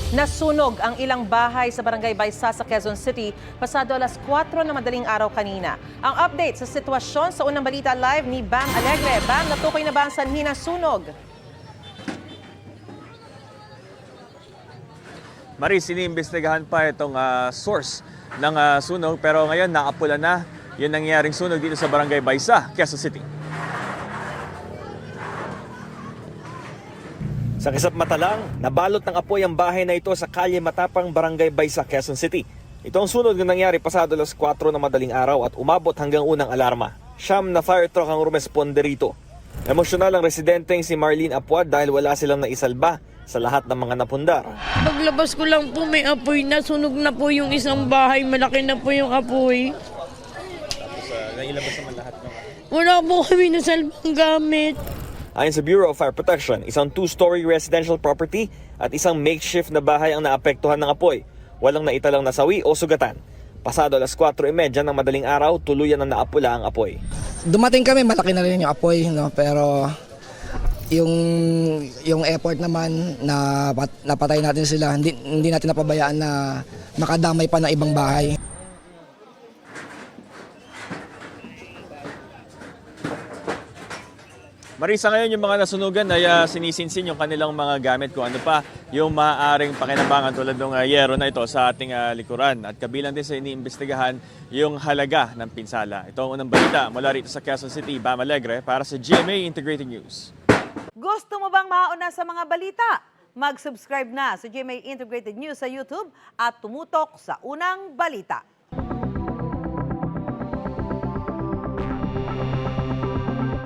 Nasunog ang ilang bahay sa Barangay Baysa sa Quezon City pasado alas 4 ng madaling araw kanina. Ang update sa sitwasyon sa unang balita live ni Bam Alegre. Bam, natukoy na ba ang sanhi ng sunog? Maris, iniimbestigahan pa itong source ng sunog pero ngayon naapula na yung nangyaring sunog dito sa Barangay Baysa, Quezon City. Sa kisap mata lang, nabalot ng apoy ang bahay na ito sa Kalye Matapang, Barangay Baysa, Quezon City. Ito ang sunog na nangyari pasado alas 4 ng madaling araw at umabot hanggang unang alarma. Siyam na fire truck ang rumesponde rito. Emosyonal ang residenteng si Marlene Apuad dahil wala silang naisalba sa lahat ng mga napundar. Paglabas ko lang po may apoy na, sunog na po yung isang bahay, malaki na po yung apoy. Tapos nailabas naman lahat ng... Wala po kami nasalbang gamit. Ayon sa Bureau of Fire Protection, isang 2-story residential property at isang makeshift na bahay ang naapektuhan ng apoy. Walang naitalang nasawi o sugatan. Pasado alas 4:30 ng madaling araw, tuluyan na naapula ang apoy. Dumating kami, malaki na rin yung apoy, no? Pero yung effort naman na napatay natin sila, hindi natin napabayaan na makadamay pa ng ibang bahay. Marisa, ngayon yung mga nasunugan ay sinisinsin yung kanilang mga gamit kung ano pa yung maaaring pakinabangan tulad ng yero na ito sa ating likuran. At kabilang din sa iniimbestigahan yung halaga ng pinsala. Ito ang unang balita mula rito sa Quezon City, Bam Alegre para sa GMA Integrated News. Gusto mo bang mauna sa mga balita? Mag-subscribe na sa GMA Integrated News sa YouTube at tumutok sa unang balita.